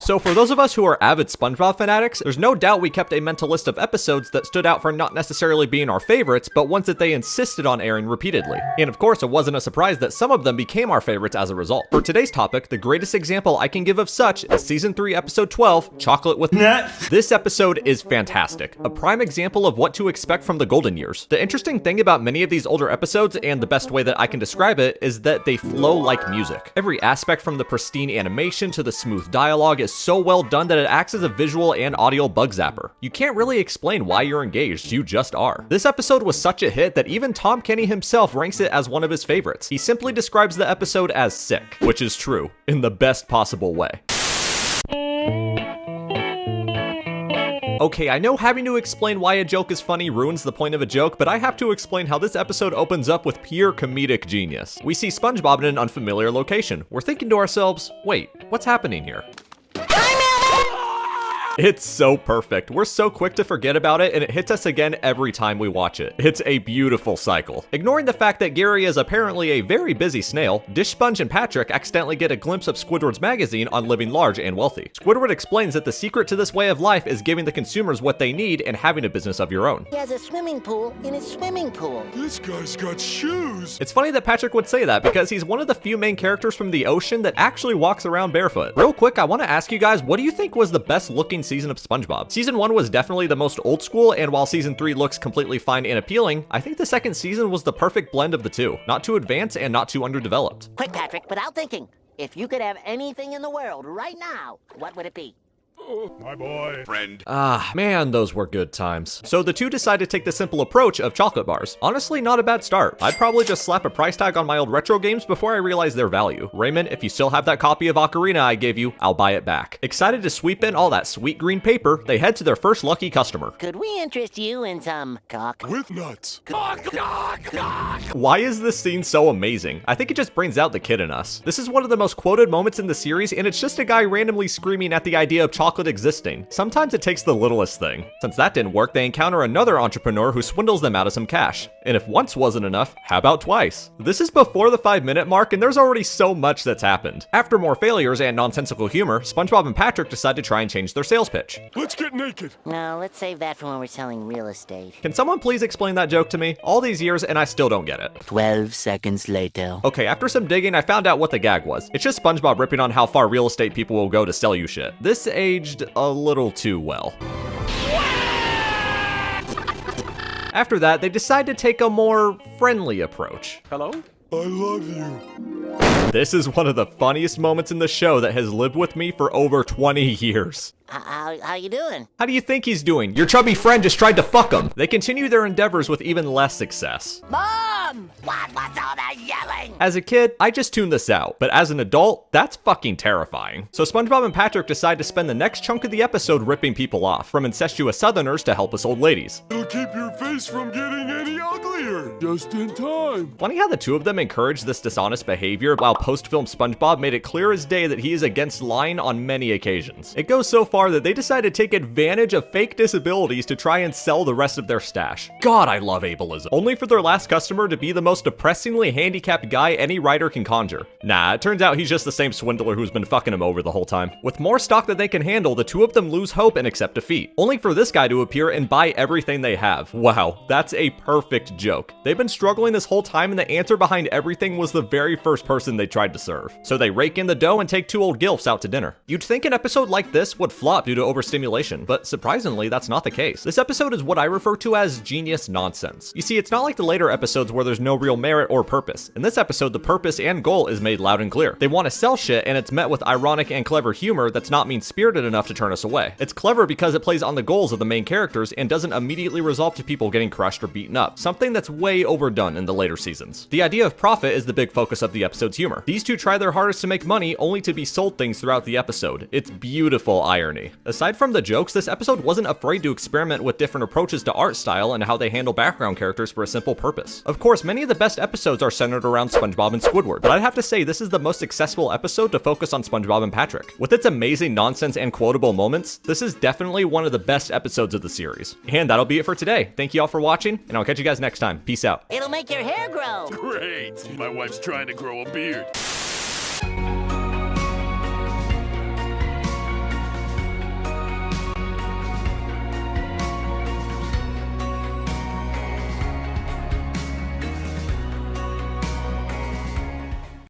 So for those of us who are avid SpongeBob fanatics, there's no doubt we kept a mental list of episodes that stood out for not necessarily being our favorites, but ones that they insisted on airing repeatedly. And of course, it wasn't a surprise that some of them became our favorites as a result. For today's topic, the greatest example I can give of such is Season 3, Episode 12, Chocolate with Nuts. This episode is fantastic, a prime example of what to expect from the golden years. The interesting thing about many of these older episodes, and the best way that I can describe it, is that they flow like music. Every aspect from the pristine animation to the smooth dialogue is so well done that it acts as a visual and audio bug zapper. You can't really explain why you're engaged, you just are. This episode was such a hit that even Tom Kenny himself ranks it as one of his favorites. He simply describes the episode as sick, which is true, in the best possible way. Okay, I know having to explain why a joke is funny ruins the point of a joke, but I have to explain how this episode opens up with pure comedic genius. We see SpongeBob in an unfamiliar location. We're thinking to ourselves, wait, what's happening here? It's so perfect. We're so quick to forget about it, and it hits us again every time we watch it. It's a beautiful cycle. Ignoring the fact that Gary is apparently a very busy snail, Dish Sponge and Patrick accidentally get a glimpse of Squidward's magazine on living large and wealthy. Squidward explains that the secret to this way of life is giving the consumers what they need and having a business of your own. He has a swimming pool in his swimming pool. This guy's got shoes. It's funny that Patrick would say that because he's one of the few main characters from the ocean that actually walks around barefoot. Real quick, I want to ask you guys, what do you think was the best looking season of SpongeBob? Season 1 was definitely the most old school, and while Season 3 looks completely fine and appealing, I think the second season was the perfect blend of the two. Not too advanced and not too underdeveloped. Quick, Patrick, without thinking. If you could have anything in the world right now, what would it be? My boy. Friend. Ah, man, those were good times. So the two decide to take the simple approach of chocolate bars. Honestly, not a bad start. I'd probably just slap a price tag on my old retro games before I realized their value. Raymond, if you still have that copy of Ocarina I gave you, I'll buy it back. Excited to sweep in all that sweet green paper, they head to their first lucky customer. Could we interest you in some cock? With nuts. Why is this scene so amazing? I think it just brings out the kid in us. This is one of the most quoted moments in the series, and it's just a guy randomly screaming at the idea of chocolate existing. Sometimes it takes the littlest thing. Since that didn't work, they encounter another entrepreneur who swindles them out of some cash. And if once wasn't enough, how about twice? This is before the 5-minute mark, and there's already so much that's happened. After more failures and nonsensical humor, SpongeBob and Patrick decide to try and change their sales pitch. Let's get naked. No, let's save that for when we're selling real estate. Can someone please explain that joke to me? All these years and I still don't get it. 12 seconds later. Okay, after some digging, I found out what the gag was. It's just SpongeBob ripping on how far real estate people will go to sell you shit. This aged a little too well. After that, they decide to take a more friendly approach. Hello? I love you. This is one of the funniest moments in the show that has lived with me for over 20 years. How you doing? How do you think he's doing? Your chubby friend just tried to fuck him. They continue their endeavors with even less success. Mom! What's all that yelling? As a kid, I just tuned this out, but as an adult, that's fucking terrifying. So SpongeBob and Patrick decide to spend the next chunk of the episode ripping people off, from incestuous southerners to helpless old ladies. It'll keep your face from getting any uglier. Just in time. Funny how the two of them encouraged this dishonest behavior, while post-film SpongeBob made it clear as day that he is against lying on many occasions. It goes so far that they decide to take advantage of fake disabilities to try and sell the rest of their stash. God, I love ableism. Only for their last customer to be the most depressingly handicapped guy any writer can conjure. Nah, it turns out he's just the same swindler who's been fucking him over the whole time. With more stock than they can handle, the two of them lose hope and accept defeat, only for this guy to appear and buy everything they have. Wow, that's a perfect joke. They've been struggling this whole time, and the answer behind everything was the very first person they tried to serve. So they rake in the dough and take two old gilfs out to dinner. You'd think an episode like this would flop due to overstimulation, but surprisingly, that's not the case. This episode is what I refer to as genius nonsense. You see, it's not like the later episodes where there's no real merit or purpose. In this episode, the purpose and goal is made loud and clear. They want to sell shit, and it's met with ironic and clever humor that's not mean-spirited enough to turn us away. It's clever because it plays on the goals of the main characters and doesn't immediately resolve to people getting crushed or beaten up, something that's way overdone in the later seasons. The idea of profit is the big focus of the episode's humor. These two try their hardest to make money only to be sold things throughout the episode. It's beautiful irony. Aside from the jokes, this episode wasn't afraid to experiment with different approaches to art style and how they handle background characters for a simple purpose. Of course, many of the best episodes are centered around SpongeBob and Squidward, but I'd have to say this is the most successful episode to focus on SpongeBob and Patrick. With its amazing nonsense and quotable moments, this is definitely one of the best episodes of the series. And that'll be it for today. Thank you all for watching, and I'll catch you guys next time. Peace out. It'll make your hair grow. Great. My wife's trying to grow a beard.